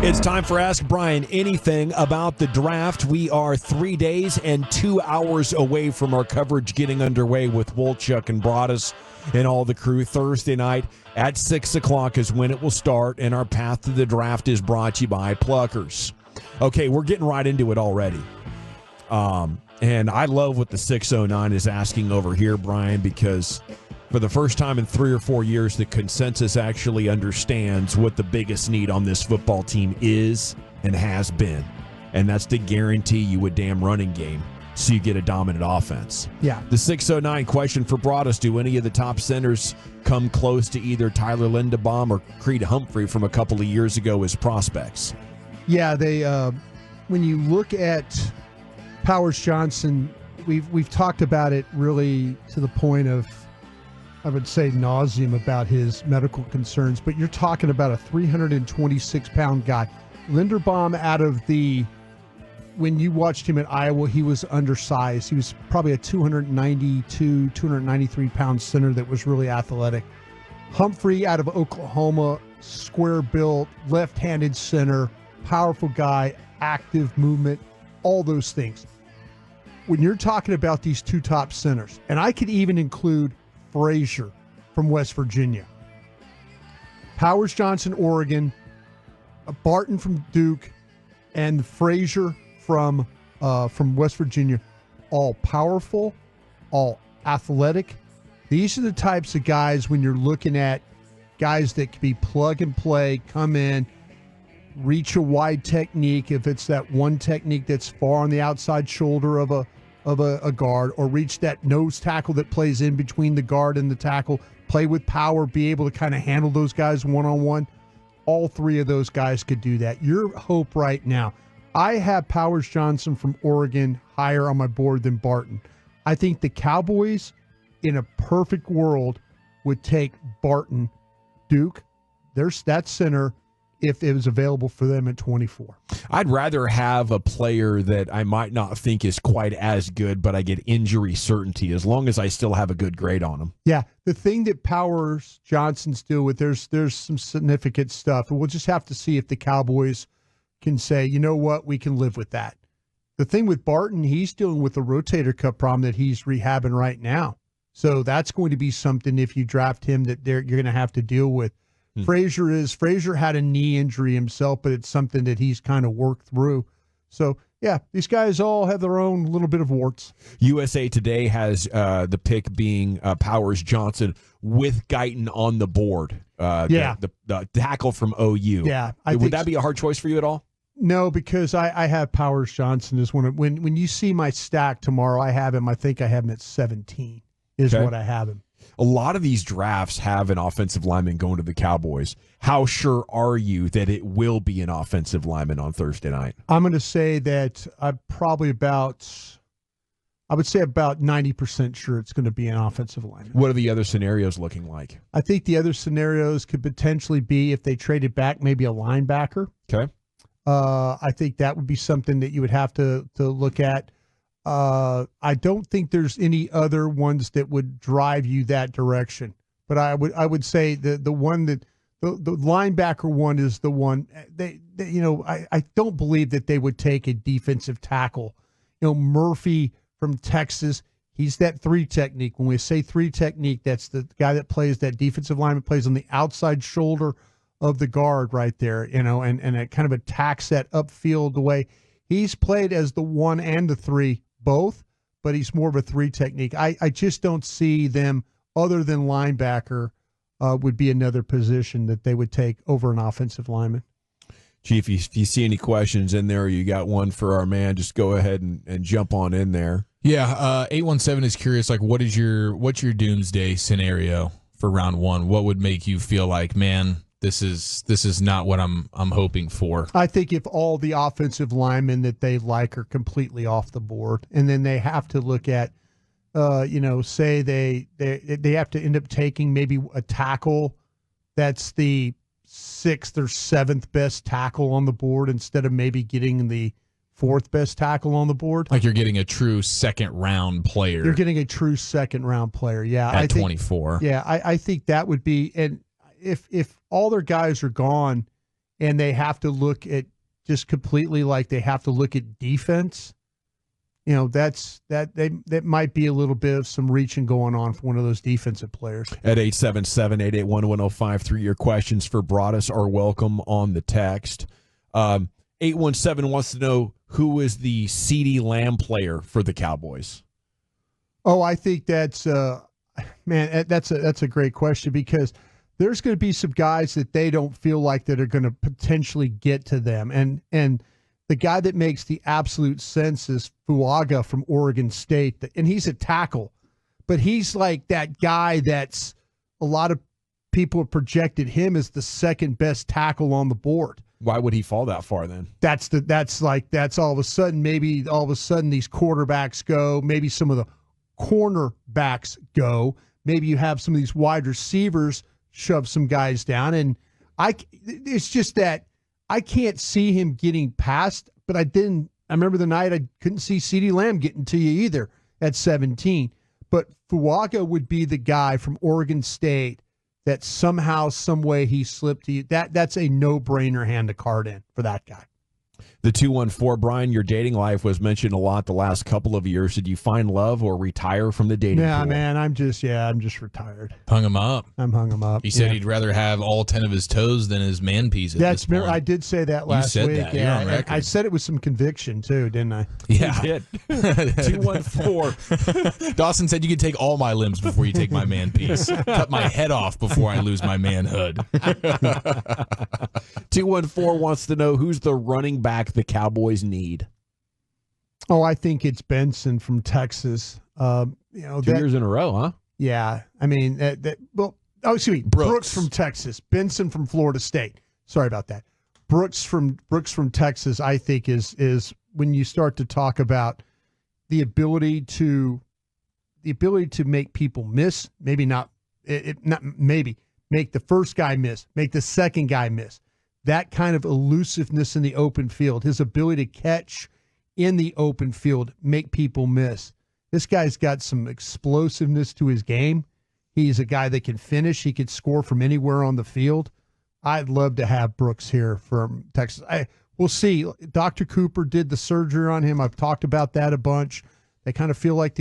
It's time for Ask Bryan anything about the draft. We are 3 days and 2 hours away from our coverage getting underway with Wolchuk and Broaddus and all the crew. Thursday night at 6 o'clock is when it will start, and our path to the draft is brought to you by Pluckers. Okay, we're getting right into it already. And I love what the 609 is asking over here, Bryan, because for the first time in 3 or 4 years, the consensus actually understands what the biggest need on this football team is and has been. And that's to guarantee you a damn running game so you get a dominant offense. Yeah. The 609 question for Broaddus: do any of the top centers come close to either Tyler Linderbaum or Creed Humphrey from a couple of years ago as prospects? Yeah, they. When you look at Powers Johnson, we've talked about it really to the point of, I would say, nauseum about his medical concerns, but you're talking about a 326-pound guy. Linderbaum, when you watched him at Iowa, he was undersized. He was probably a 292, 293-pound center that was really athletic. Humphrey out of Oklahoma, square built, left-handed center, powerful guy, active movement, all those things. When you're talking about these two top centers, and I could even include Frazier from West Virginia, Powers Johnson, Oregon, Barton from Duke, and Frazier from West Virginia, all powerful, all athletic. These are the types of guys, when you're looking at guys that can be plug and play, come in, reach a wide technique, if it's that one technique that's far on the outside shoulder of a guard, or reach that nose tackle that plays in between the guard and the tackle, play with power, be able to kind of handle those guys one-on-one. All three of those guys could do that. Your hope right now, I have Powers Johnson from Oregon higher on my board than Barton. I think the Cowboys, in a perfect world, would take Barton, Duke. There's that center, if it was available for them at 24. I'd rather have a player that I might not think is quite as good, but I get injury certainty as long as I still have a good grade on him. Yeah, the thing that Powers Johnson's deal with, there's some significant stuff, and we'll just have to see if the Cowboys can say, you know what, we can live with that. The thing with Barton, he's dealing with a rotator cuff problem that he's rehabbing right now. So that's going to be something, if you draft him, that you're going to have to deal with. Frazier had a knee injury himself, but it's something that he's kind of worked through. So, yeah, these guys all have their own little bit of warts. USA Today has the pick being Powers Johnson with Guyton on the board. The tackle from OU. Yeah. Would that be a hard choice for you at all? No, because I have Powers Johnson as one. When you see my stack tomorrow, I have him. I think I have him at 17 is what I have him. A lot of these drafts have an offensive lineman going to the Cowboys. How sure are you that it will be an offensive lineman on Thursday night? I'm going to say that I'm probably about 90% sure it's going to be an offensive lineman. What are the other scenarios looking like? I think the other scenarios could potentially be, if they traded back, maybe a linebacker. Okay. I think that would be something that you would have to look at. I don't think there's any other ones that would drive you that direction. But I would say the one that the linebacker one is the one I don't believe that they would take a defensive tackle. Murphy from Texas, he's that 3 technique. When we say 3 technique, that's the guy that plays, that defensive lineman plays on the outside shoulder of the guard right there, and it kind of attacks that upfield the way he's played as the 1 and the 3 both, but he's more of a 3 technique. I just don't see them, other than linebacker, would be another position that they would take over an offensive lineman. Chief, if you see any questions in there, or you got one for our man, just go ahead and jump on in there. Yeah, 817 is curious, what's your doomsday scenario for round 1? What would make you feel like, man, this is not what I'm hoping for? I think if all the offensive linemen that they like are completely off the board, and then they have to look at, say they have to end up taking maybe a tackle that's the 6th or 7th best tackle on the board instead of maybe getting the 4th best tackle on the board. Like you're getting a true second-round player. You're getting a true second-round player, yeah. At 24. Yeah, I think that would be – and if all their guys are gone and they have to look at just completely like they have to look at defense, that might be a little bit of some reaching going on for one of those defensive players. At 877-881-1053, your questions for Broaddus are welcome on the text. 817 wants to know who is the CeeDee Lamb player for the Cowboys. Oh, I think that's that's a great question, because there's going to be some guys that they don't feel like that are going to potentially get to them. And the guy that makes the absolute sense is Fuaga from Oregon State. And he's a tackle, but he's like that guy that's a lot of people have projected him as the second best tackle on the board. Why would he fall that far then? That's all of a sudden, maybe all of a sudden these quarterbacks go, maybe some of the cornerbacks go, maybe you have some of these wide receivers shove some guys down, and it's just that I can't see him getting past, but I remember the night I couldn't see CeeDee Lamb getting to you either at 17, but Fuaga would be the guy from Oregon State that somehow, some way he slipped to you. That's a no-brainer, hand a card in for that guy. The 214, Brian, your dating life was mentioned a lot the last couple of years. Did you find love or retire from the dating pool? Man, I'm just retired. Hung him up. I'm hung him up. He said he'd rather have all 10 of his toes than his man piece at this point. I did say that last week. That. Yeah, You're on record. I said it with some conviction too, didn't I? Yeah. You did. 214. Dawson said you could take all my limbs before you take my man piece. Cut my head off before I lose my manhood. 214 wants to know who's the running back the Cowboys need. Oh, I think it's Benson from Texas. 2 years in a row, huh? Yeah, I mean, Brooks from Texas, Benson from Florida State. Sorry about that. Brooks from Texas, I think is when you start to talk about the ability to make people miss, make the first guy miss, make the second guy miss. That kind of elusiveness in the open field, his ability to catch in the open field, make people miss. This guy's got some explosiveness to his game. He's a guy that can finish. He could score from anywhere on the field. I'd love to have Brooks here from Texas. We'll see. Dr. Cooper did the surgery on him. I've talked about that a bunch. They kind of feel like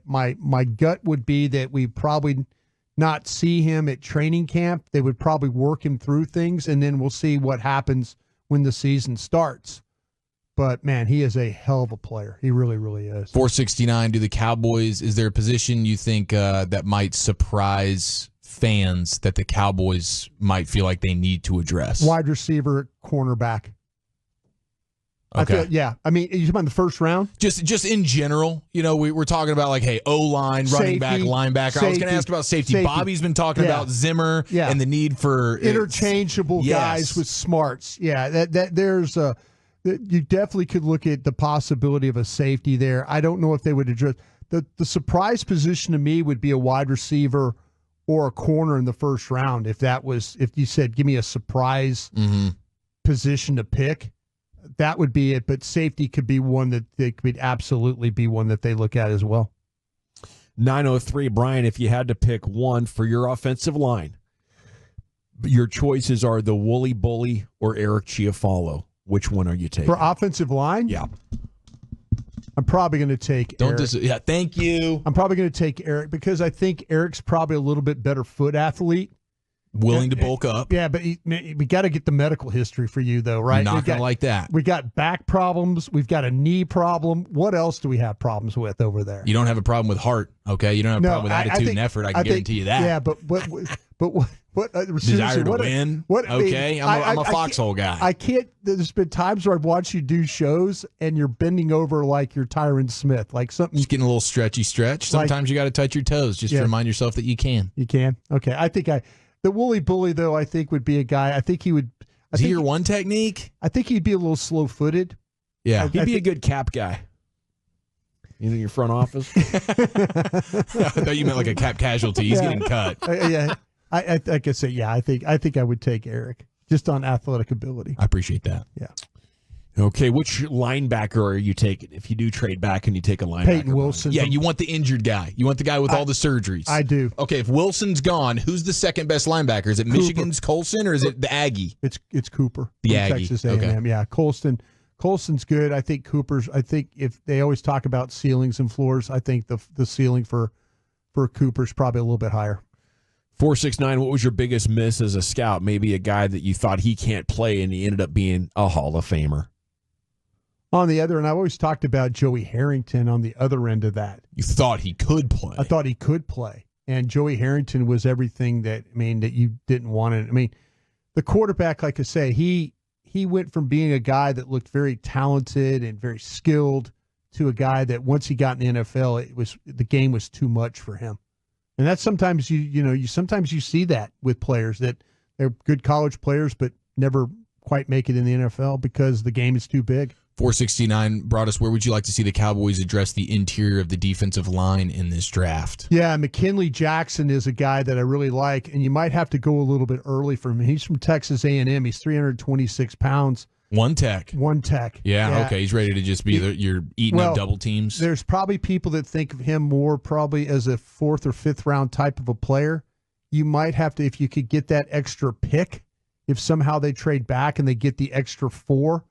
my gut would be that we probably not see him at training camp. They would probably work him through things, and then we'll see what happens when the season starts. But, man, he is a hell of a player. He really, really is. 469, do the Cowboys, is there a position you think that might surprise fans that the Cowboys might feel like they need to address? Wide receiver, cornerback. Okay. I mean, you talking about the first round? Just in general, we're talking about like, hey, O-line, running back, linebacker. Safety, I was going to ask about safety. Bobby's been talking about Zimmer and the need for interchangeable guys with smarts. Yeah, there's a. You definitely could look at the possibility of a safety there. I don't know if they would address the surprise position to me would be a wide receiver or a corner in the first round. If you said, give me a surprise position to pick, that would be it. But safety could be one that they could absolutely be one that they look at as well. 903, Brian, if you had to pick one for your offensive line, your choices are the Wooly Bully or Eric Chiafalo. Which one are you taking? For offensive line? Yeah. I'm probably going to take Eric. Thank you. I'm probably going to take Eric because I think Eric's probably a little bit better foot athlete. Willing to bulk up. Yeah, but we got to get the medical history for you, though, right? Not going to like that. We got back problems. We've got a knee problem. What else do we have problems with over there? You don't have a problem with heart, okay? You don't have a problem with attitude and effort. I can guarantee you that. Yeah, but what desire to win? Okay, I'm a foxhole guy. I can't. There's been times where I've watched you do shows and you're bending over like you're Tyron Smith, like something. Just getting a little stretchy stretch. Sometimes you got to touch your toes just to remind yourself that you can. You can. Okay, I think the Wooly Bully though. I think would be a guy. I think he would. Is he your one technique? I think he'd be a little slow-footed. Yeah, he'd be a good cap guy. You in your front office? I thought you meant like a cap casualty. He's getting cut. Yeah. I could say, I think I would take Eric just on athletic ability. I appreciate that. Yeah. Okay, which linebacker are you taking if you do trade back and you take a linebacker? Peyton Wilson. Yeah, you want the injured guy. You want the guy with all the surgeries. I do. Okay, if Wilson's gone, who's the second best linebacker? Is it Michigan's Colson or is it the Aggie? It's Cooper. The from Aggie. Texas A&M. Okay. Yeah, Colson's good. I think if they always talk about ceilings and floors, I think the ceiling for Cooper's probably a little bit higher. 469, what was your biggest miss as a scout? Maybe a guy that you thought he can't play and he ended up being a Hall of Famer. On the other end, I've always talked about Joey Harrington on the other end of that. You thought he could play. I thought he could play. And Joey Harrington was everything that you didn't want it. The quarterback, like I say, he went from being a guy that looked very talented and very skilled to a guy that once he got in the NFL, the game was too much for him. And that's sometimes sometimes you see that with players that they're good college players but never quite make it in the NFL because the game is too big. 469 Broaddus, where would you like to see the Cowboys address the interior of the defensive line in this draft? Yeah, McKinley Jackson is a guy that I really like, and you might have to go a little bit early for him. He's from Texas A&M. He's 326 pounds. One tech. Yeah. Okay. He's ready to just be you're eating up double teams. There's probably people that think of him more probably as a 4th or 5th round type of a player. You might have to, if you could get that extra pick, if somehow they trade back and they get the extra 4,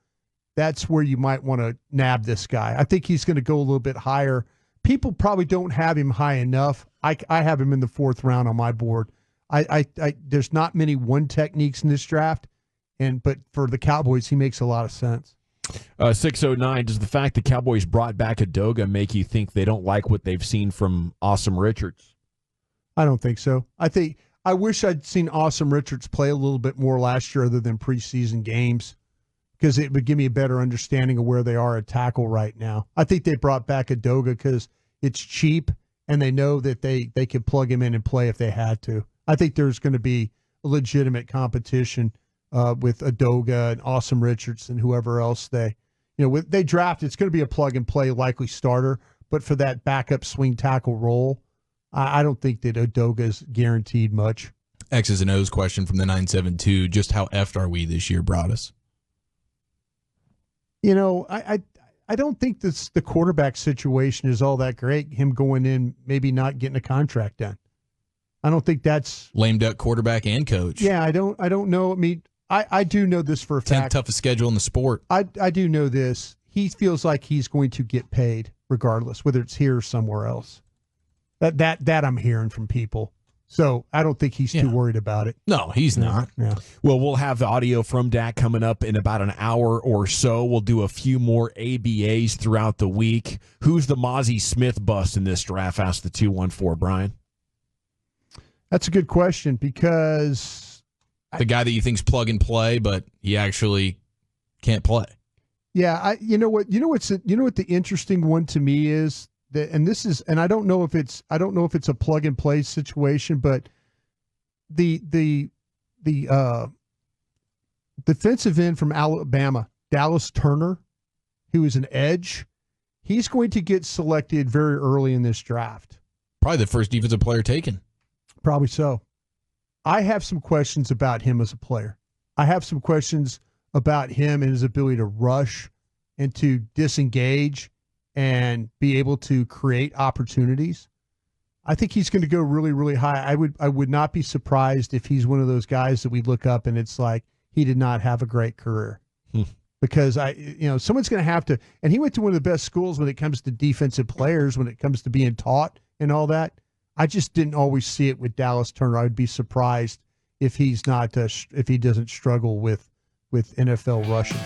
that's where you might want to nab this guy. I think he's going to go a little bit higher. People probably don't have him high enough. I have him in the 4th round on my board. There's not many one techniques in this draft, but for the Cowboys, he makes a lot of sense. 609, does the fact the Cowboys brought back Adoga make you think they don't like what they've seen from Awesome Richards? I don't think so. I wish I'd seen Awesome Richards play a little bit more last year other than preseason games, because it would give me a better understanding of where they are at tackle right now. I think they brought back Adoga because it's cheap and they know that they could plug him in and play if they had to. I think there's going to be a legitimate competition with Adoga and Awesome Richards and whoever else they draft. It's going to be a plug and play likely starter, but for that backup swing tackle role, I don't think that Adoga's guaranteed much. X's and O's question from the 972. Just how effed are we this year, Broaddus? I don't think the quarterback situation is all that great. Him going in, maybe not getting a contract done. I don't think that's lame duck quarterback and coach. Yeah, I don't know. I do know this for a fact. 10th toughest schedule in the sport. I do know this. He feels like he's going to get paid regardless, whether it's here or somewhere else. That I'm hearing from people. So I don't think he's too worried about it. No, he's not. Yeah. Well, we'll have the audio from Dak coming up in about an hour or so. We'll do a few more ABAs throughout the week. Who's the Mozzie Smith bust in this draft? Ask the 214, Brian. That's a good question because the guy that you think's plug and play, but he actually can't play. Yeah, you know what the interesting one to me is that, and I don't know if it's a plug and play situation, but the defensive end from Alabama, Dallas Turner, who is an edge, he's going to get selected very early in this draft. Probably the first defensive player taken. Probably so. I have some questions about him as a player. I have some questions about him and his ability to rush and to disengage and be able to create opportunities. I think he's going to go really, really high. I would not be surprised if he's one of those guys that we look up and it's like he did not have a great career. Because someone's going to have to, and he went to one of the best schools when it comes to defensive players, when it comes to being taught and all that. I just didn't always see it with Dallas Turner. I would be surprised if he's not if he doesn't struggle with NFL rushing.